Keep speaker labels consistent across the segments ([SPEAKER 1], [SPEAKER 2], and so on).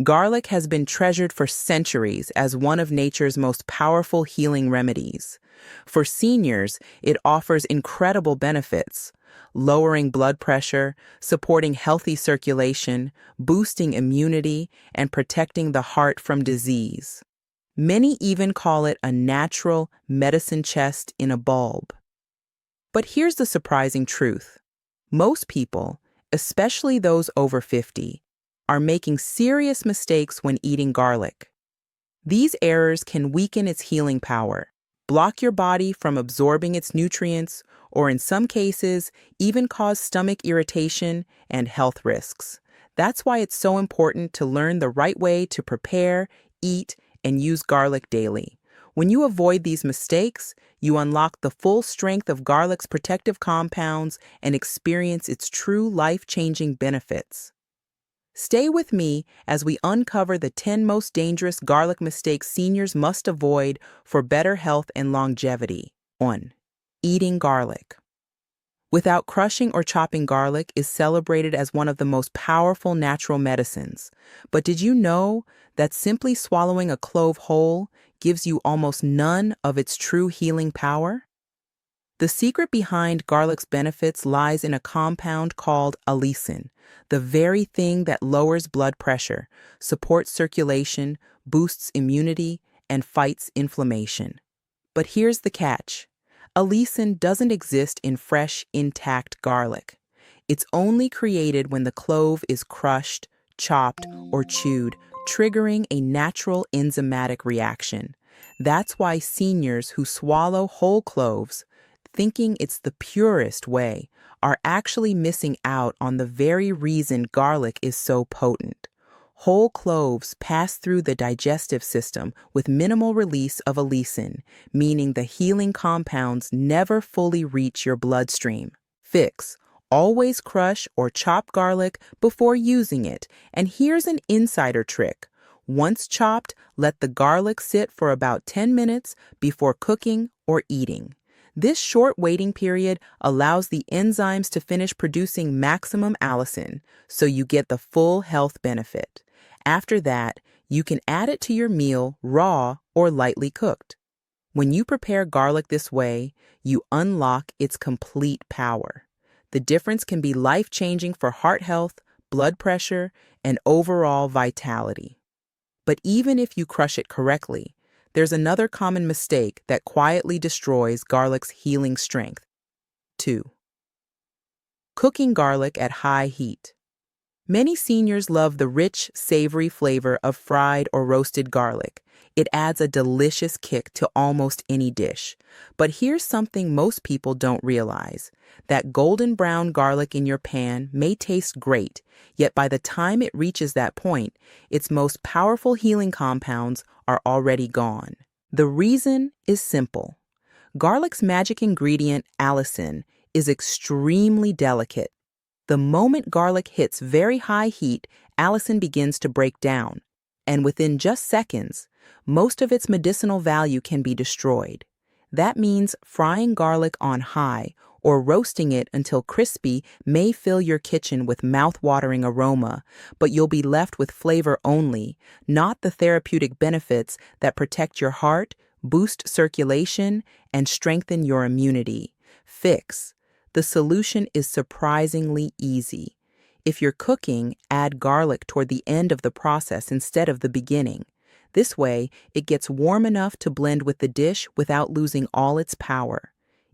[SPEAKER 1] Garlic has been treasured for centuries as one of nature's most powerful healing remedies. For seniors, it offers incredible benefits, lowering blood pressure, supporting healthy circulation, boosting immunity, and protecting the heart from disease. Many even call it a natural medicine chest in a bulb. But here's the surprising truth. Most people, especially those over 50, are making serious mistakes when eating garlic. These errors can weaken its healing power, block your body from absorbing its nutrients, or in some cases, even cause stomach irritation and health risks. That's why it's so important to learn the right way to prepare, eat, and use garlic daily. When you avoid these mistakes, you unlock the full strength of garlic's protective compounds and experience its true life-changing benefits. Stay with me as we uncover the 10 most dangerous garlic mistakes seniors must avoid for better health and longevity. 1. Eating garlic. Without crushing or chopping, garlic is celebrated as one of the most powerful natural medicines. But did you know that simply swallowing a clove whole gives you almost none of its true healing power? The secret behind garlic's benefits lies in a compound called allicin, the very thing that lowers blood pressure, supports circulation, boosts immunity, and fights inflammation. But here's the catch. Allicin doesn't exist in fresh, intact garlic. It's only created when the clove is crushed, chopped, or chewed, triggering a natural enzymatic reaction. That's why seniors who swallow whole cloves, thinking it's the purest way, are actually missing out on the very reason garlic is so potent. Whole cloves pass through the digestive system with minimal release of allicin, meaning the healing compounds never fully reach your bloodstream. Fix: always crush or chop garlic before using it. And here's an insider trick. Once chopped, let the garlic sit for about 10 minutes before cooking or eating. This short waiting period allows the enzymes to finish producing maximum allicin, so you get the full health benefit. After that, you can add it to your meal raw or lightly cooked. When you prepare garlic this way, you unlock its complete power. The difference can be life-changing for heart health, blood pressure, and overall vitality. But even if you crush it correctly, there's another common mistake that quietly destroys garlic's healing strength. 2. Cooking garlic at high heat. Many seniors love the rich, savory flavor of fried or roasted garlic. It adds a delicious kick to almost any dish. But here's something most people don't realize. That golden brown garlic in your pan may taste great, yet by the time it reaches that point, its most powerful healing compounds are already gone. The reason is simple. Garlic's magic ingredient, allicin, is extremely delicate. The moment garlic hits very high heat, allicin begins to break down, and within just seconds, most of its medicinal value can be destroyed. That means frying garlic on high or roasting it until crispy may fill your kitchen with mouth-watering aroma, but you'll be left with flavor only, not the therapeutic benefits that protect your heart, boost circulation, and strengthen your immunity. Fix: the solution is surprisingly easy. If you're cooking, add garlic toward the end of the process instead of the beginning. This way, it gets warm enough to blend with the dish without losing all its power.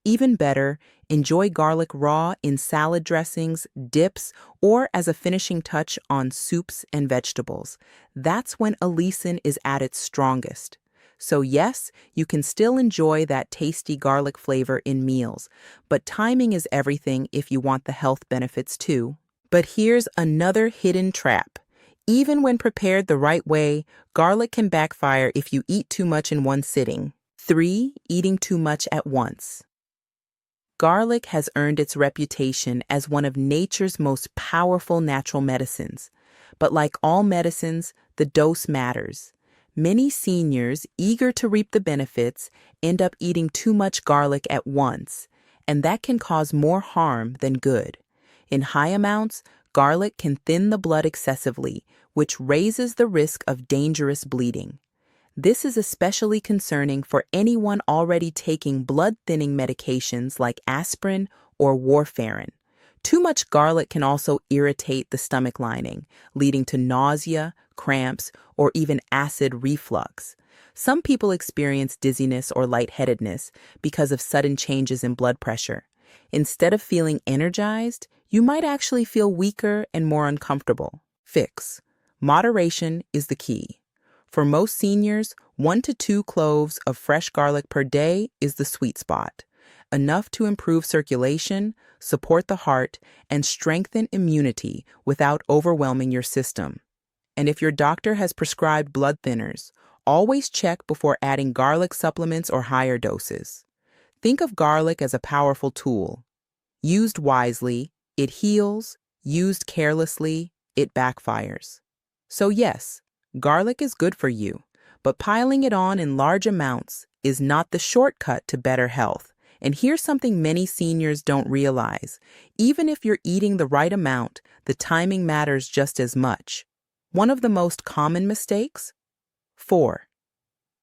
[SPEAKER 1] Even better, enjoy garlic raw in salad dressings, dips, or as a finishing touch on soups and vegetables. That's when allicin is at its strongest. So yes, you can still enjoy that tasty garlic flavor in meals, but timing is everything if you want the health benefits too. But here's another hidden trap. Even when prepared the right way, garlic can backfire if you eat too much in one sitting. 3. Eating too much at once. Garlic has earned its reputation as one of nature's most powerful natural medicines. But like all medicines, the dose matters. Many seniors, eager to reap the benefits, end up eating too much garlic at once, and that can cause more harm than good. In high amounts, garlic can thin the blood excessively, which raises the risk of dangerous bleeding. This is especially concerning for anyone already taking blood-thinning medications like aspirin or warfarin. Too much garlic can also irritate the stomach lining, leading to nausea, cramps, or even acid reflux. Some people experience dizziness or lightheadedness because of sudden changes in blood pressure. Instead of feeling energized, you might actually feel weaker and more uncomfortable. Fix. Moderation is the key. For most seniors, 1 to 2 cloves of fresh garlic per day is the sweet spot, enough to improve circulation, support the heart, and strengthen immunity without overwhelming your system. And if your doctor has prescribed blood thinners, always check before adding garlic supplements or higher doses. Think of garlic as a powerful tool. Used wisely, it heals. Used carelessly, it backfires. So yes, garlic is good for you, but piling it on in large amounts is not the shortcut to better health. And here's something many seniors don't realize. Even if you're eating the right amount, the timing matters just as much. One of the most common mistakes? 4.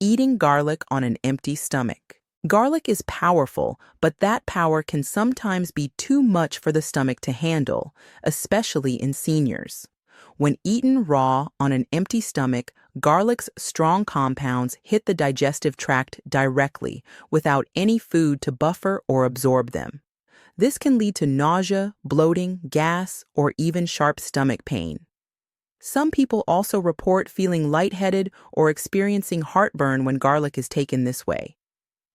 [SPEAKER 1] Eating garlic on an empty stomach. Garlic is powerful, but that power can sometimes be too much for the stomach to handle, especially in seniors. When eaten raw on an empty stomach, garlic's strong compounds hit the digestive tract directly, without any food to buffer or absorb them. This can lead to nausea, bloating, gas, or even sharp stomach pain. Some people also report feeling lightheaded or experiencing heartburn when garlic is taken this way.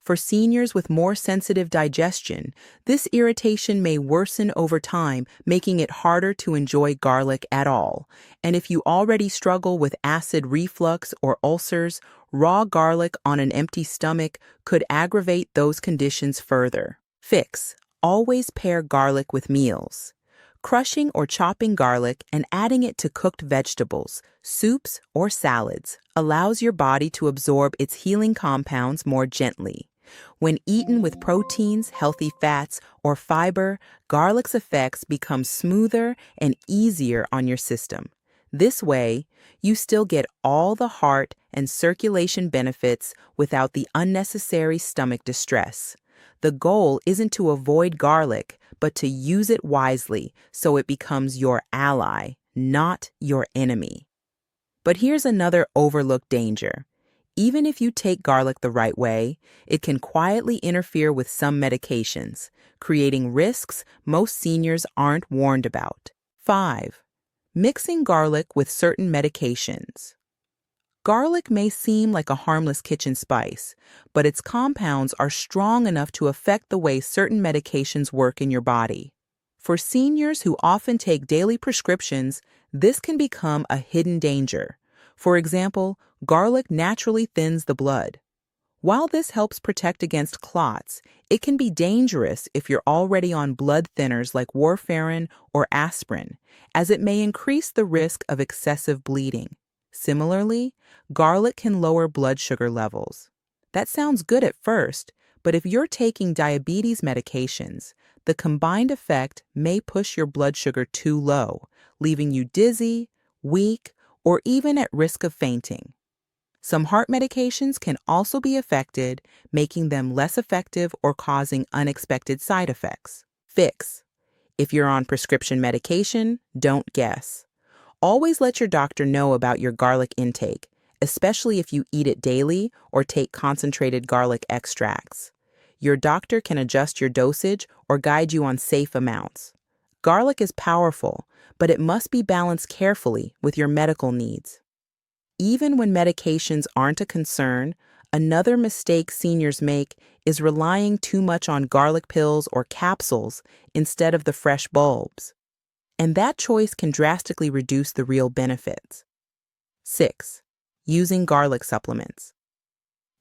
[SPEAKER 1] For seniors with more sensitive digestion, this irritation may worsen over time, making it harder to enjoy garlic at all. And if you already struggle with acid reflux or ulcers, raw garlic on an empty stomach could aggravate those conditions further. Fix. Always pair garlic with meals. Crushing or chopping garlic and adding it to cooked vegetables, soups, or salads allows your body to absorb its healing compounds more gently. When eaten with proteins, healthy fats, or fiber, garlic's effects become smoother and easier on your system. This way, you still get all the heart and circulation benefits without the unnecessary stomach distress. The goal isn't to avoid garlic, but to use it wisely so it becomes your ally, not your enemy. But here's another overlooked danger. Even if you take garlic the right way, it can quietly interfere with some medications, creating risks most seniors aren't warned about. 5. Mixing garlic with certain medications. Garlic may seem like a harmless kitchen spice, but its compounds are strong enough to affect the way certain medications work in your body. For seniors who often take daily prescriptions, this can become a hidden danger. For example, garlic naturally thins the blood. While this helps protect against clots, it can be dangerous if you're already on blood thinners like warfarin or aspirin, as it may increase the risk of excessive bleeding. Similarly, garlic can lower blood sugar levels. That sounds good at first, but if you're taking diabetes medications, the combined effect may push your blood sugar too low, leaving you dizzy, weak, or even at risk of fainting. Some heart medications can also be affected, making them less effective or causing unexpected side effects. Fix. If you're on prescription medication, don't guess. Always let your doctor know about your garlic intake, especially if you eat it daily or take concentrated garlic extracts. Your doctor can adjust your dosage or guide you on safe amounts. Garlic is powerful, but it must be balanced carefully with your medical needs. Even when medications aren't a concern, another mistake seniors make is relying too much on garlic pills or capsules instead of the fresh bulbs. And that choice can drastically reduce the real benefits. 6. Using garlic supplements.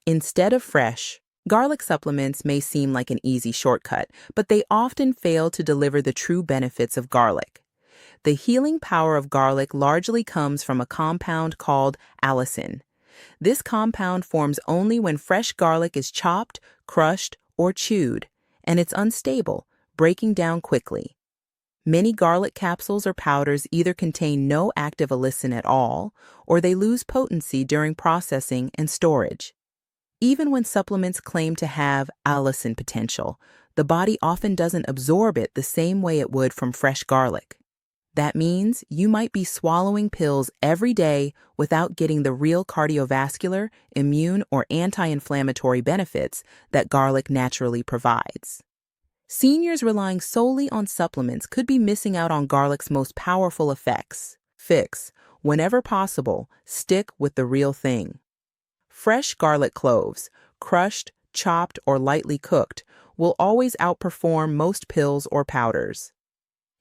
[SPEAKER 1] Instead of fresh, garlic supplements may seem like an easy shortcut, but they often fail to deliver the true benefits of garlic. The healing power of garlic largely comes from a compound called allicin. This compound forms only when fresh garlic is chopped, crushed, or chewed, and it's unstable, breaking down quickly. Many garlic capsules or powders either contain no active allicin at all, or they lose potency during processing and storage. Even when supplements claim to have allicin potential, the body often doesn't absorb it the same way it would from fresh garlic. That means you might be swallowing pills every day without getting the real cardiovascular, immune, or anti-inflammatory benefits that garlic naturally provides. Seniors relying solely on supplements could be missing out on garlic's most powerful effects. Fix. Whenever possible, stick with the real thing. Fresh garlic cloves, crushed, chopped, or lightly cooked, will always outperform most pills or powders.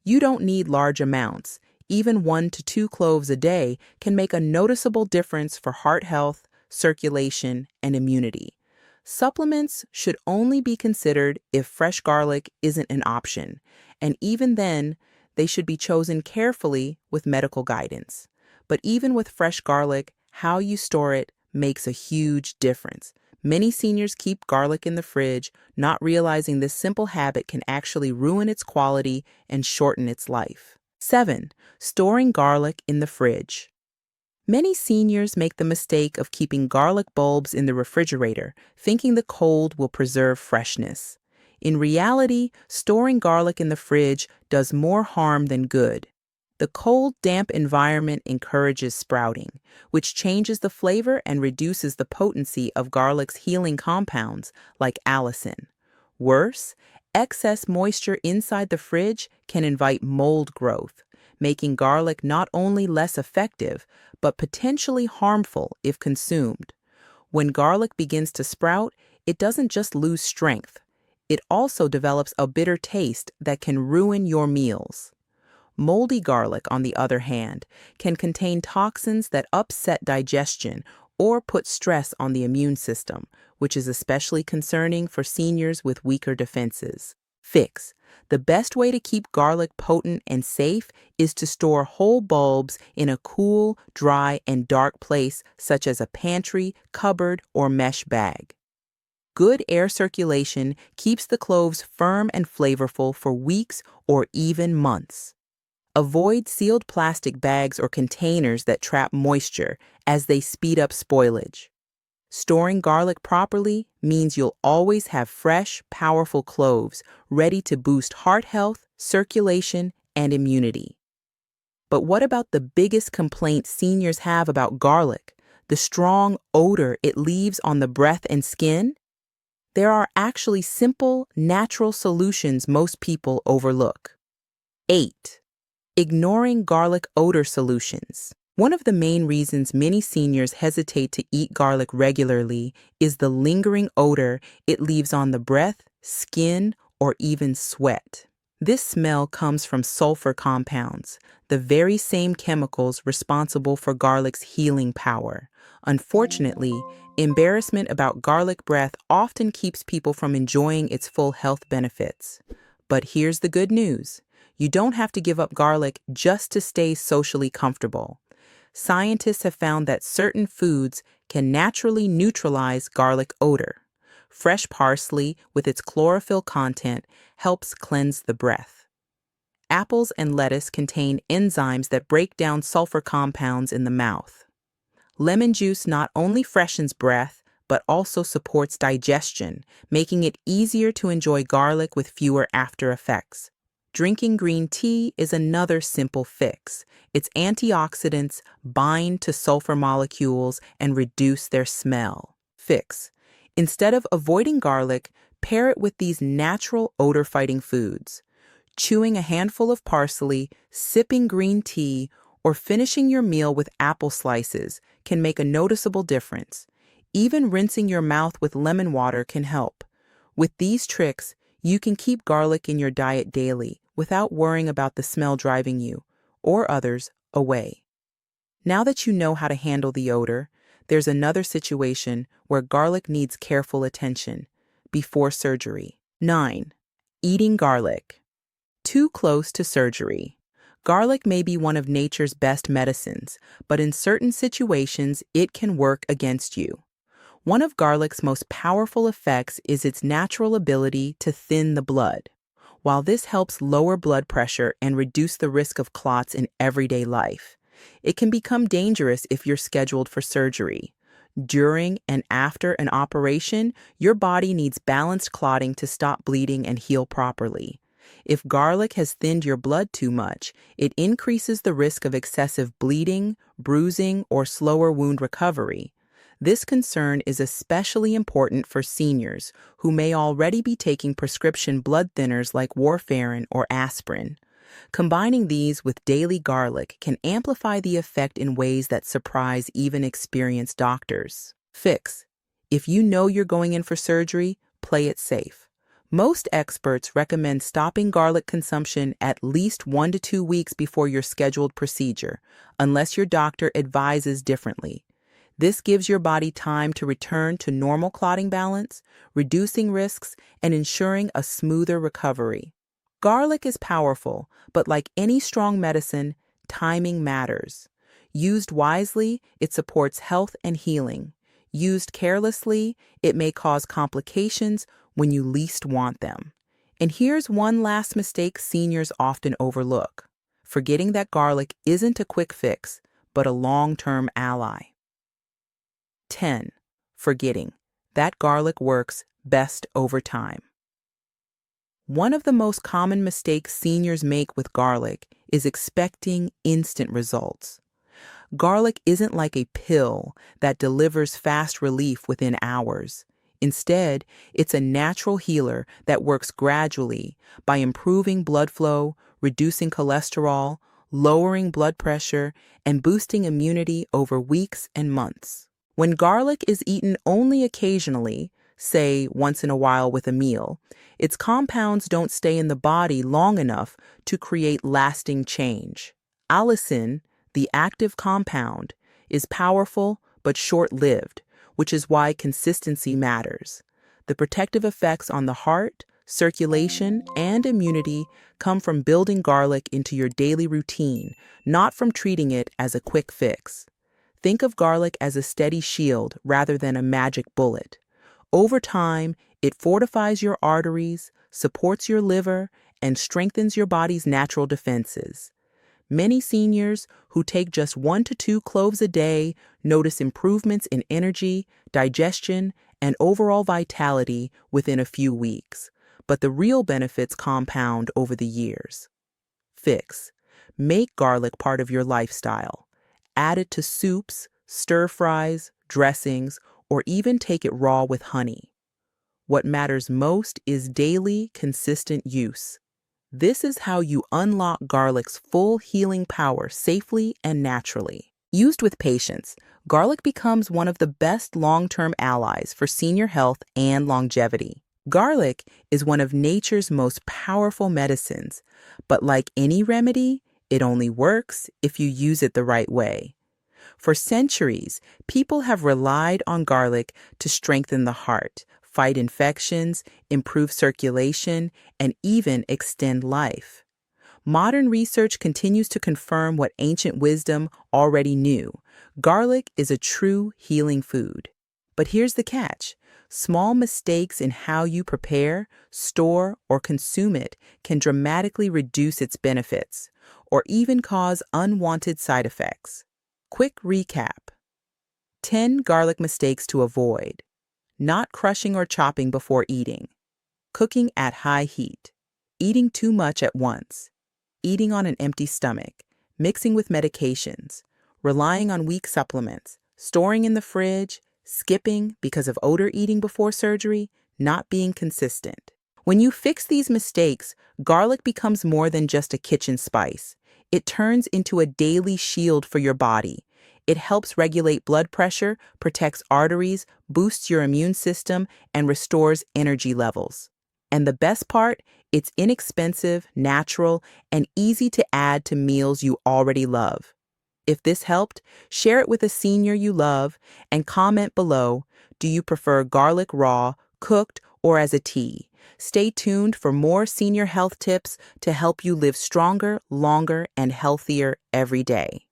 [SPEAKER 1] You don't need large amounts. Even 1 to 2 cloves a day can make a noticeable difference for heart health, circulation, and immunity. Supplements should only be considered if fresh garlic isn't an option, and even then, they should be chosen carefully with medical guidance. But even with fresh garlic, how you store it makes a huge difference. Many seniors keep garlic in the fridge, not realizing this simple habit can actually ruin its quality and shorten its life. 7. Storing garlic in the fridge. Many seniors make the mistake of keeping garlic bulbs in the refrigerator, thinking the cold will preserve freshness. In reality, storing garlic in the fridge does more harm than good. The cold, damp environment encourages sprouting, which changes the flavor and reduces the potency of garlic's healing compounds like allicin. Worse, excess moisture inside the fridge can invite mold growth, making garlic not only less effective, but potentially harmful if consumed. When garlic begins to sprout, it doesn't just lose strength. It also develops a bitter taste that can ruin your meals. Moldy garlic, on the other hand, can contain toxins that upset digestion or put stress on the immune system, which is especially concerning for seniors with weaker defenses. Fix. The best way to keep garlic potent and safe is to store whole bulbs in a cool, dry, and dark place such as a pantry, cupboard, or mesh bag. Good air circulation keeps the cloves firm and flavorful for weeks or even months. Avoid sealed plastic bags or containers that trap moisture as they speed up spoilage. Storing garlic properly means you'll always have fresh, powerful cloves ready to boost heart health, circulation, and immunity. But what about the biggest complaint seniors have about garlic, the strong odor it leaves on the breath and skin? There are actually simple, natural solutions most people overlook. 8. Ignoring garlic odor solutions. One of the main reasons many seniors hesitate to eat garlic regularly is the lingering odor it leaves on the breath, skin, or even sweat. This smell comes from sulfur compounds, the very same chemicals responsible for garlic's healing power. Unfortunately, embarrassment about garlic breath often keeps people from enjoying its full health benefits. But here's the good news. You don't have to give up garlic just to stay socially comfortable. Scientists have found that certain foods can naturally neutralize garlic odor. Fresh parsley, with its chlorophyll content, helps cleanse the breath. Apples and lettuce contain enzymes that break down sulfur compounds in the mouth. Lemon juice not only freshens breath, but also supports digestion, making it easier to enjoy garlic with fewer after effects. Drinking green tea is another simple fix. Its antioxidants bind to sulfur molecules and reduce their smell. Fix. Instead of avoiding garlic, pair it with these natural odor-fighting foods. Chewing a handful of parsley, sipping green tea, or finishing your meal with apple slices can make a noticeable difference. Even rinsing your mouth with lemon water can help. With these tricks, you can keep garlic in your diet daily without worrying about the smell driving you, or others, away. Now that you know how to handle the odor, there's another situation where garlic needs careful attention: before surgery. 9. Eating garlic. Too close to surgery. Garlic may be one of nature's best medicines, but in certain situations, it can work against you. One of garlic's most powerful effects is its natural ability to thin the blood. While this helps lower blood pressure and reduce the risk of clots in everyday life, it can become dangerous if you're scheduled for surgery. During and after an operation, your body needs balanced clotting to stop bleeding and heal properly. If garlic has thinned your blood too much, it increases the risk of excessive bleeding, bruising, or slower wound recovery. This concern is especially important for seniors who may already be taking prescription blood thinners like warfarin or aspirin. Combining these with daily garlic can amplify the effect in ways that surprise even experienced doctors. Fix. If you know you're going in for surgery, play it safe. Most experts recommend stopping garlic consumption at least 1 to 2 weeks before your scheduled procedure, unless your doctor advises differently. This gives your body time to return to normal clotting balance, reducing risks and ensuring a smoother recovery. Garlic is powerful, but like any strong medicine, timing matters. Used wisely, it supports health and healing. Used carelessly, it may cause complications when you least want them. And here's one last mistake seniors often overlook: forgetting that garlic isn't a quick fix, but a long-term ally. 10. Forgetting that garlic works best over time. One of the most common mistakes seniors make with garlic is expecting instant results. Garlic isn't like a pill that delivers fast relief within hours. Instead, it's a natural healer that works gradually by improving blood flow, reducing cholesterol, lowering blood pressure, and boosting immunity over weeks and months. When garlic is eaten only occasionally, say once in a while with a meal, its compounds don't stay in the body long enough to create lasting change. Allicin, the active compound, is powerful but short-lived, which is why consistency matters. The protective effects on the heart, circulation, and immunity come from building garlic into your daily routine, not from treating it as a quick fix. Think of garlic as a steady shield rather than a magic bullet. Over time, it fortifies your arteries, supports your liver, and strengthens your body's natural defenses. Many seniors who take just 1 to 2 cloves a day notice improvements in energy, digestion, and overall vitality within a few weeks, but the real benefits compound over the years. Fix. Make garlic part of your lifestyle. Add it to soups, stir-fries, dressings, or even take it raw with honey. What matters most is daily, consistent use. This is how you unlock garlic's full healing power safely and naturally. Used with patience, garlic becomes one of the best long-term allies for senior health and longevity. Garlic is one of nature's most powerful medicines, but like any remedy, it only works if you use it the right way. For centuries, people have relied on garlic to strengthen the heart, fight infections, improve circulation, and even extend life. Modern research continues to confirm what ancient wisdom already knew. Garlic is a true healing food. But here's the catch. Small mistakes in how you prepare, store, or consume it can dramatically reduce its benefits, or even cause unwanted side effects. Quick recap. 10 garlic mistakes to avoid. Not crushing or chopping before eating. Cooking at high heat. Eating too much at once. Eating on an empty stomach. Mixing with medications. Relying on weak supplements. Storing in the fridge. Skipping because of odor eating before surgery. Not being consistent. When you fix these mistakes, garlic becomes more than just a kitchen spice. It turns into a daily shield for your body. It helps regulate blood pressure, protects arteries, boosts your immune system, and restores energy levels. And the best part, it's inexpensive, natural, and easy to add to meals you already love. If this helped, share it with a senior you love and comment below, do you prefer garlic raw, cooked, or as a tea? Stay tuned for more senior health tips to help you live stronger, longer, and healthier every day.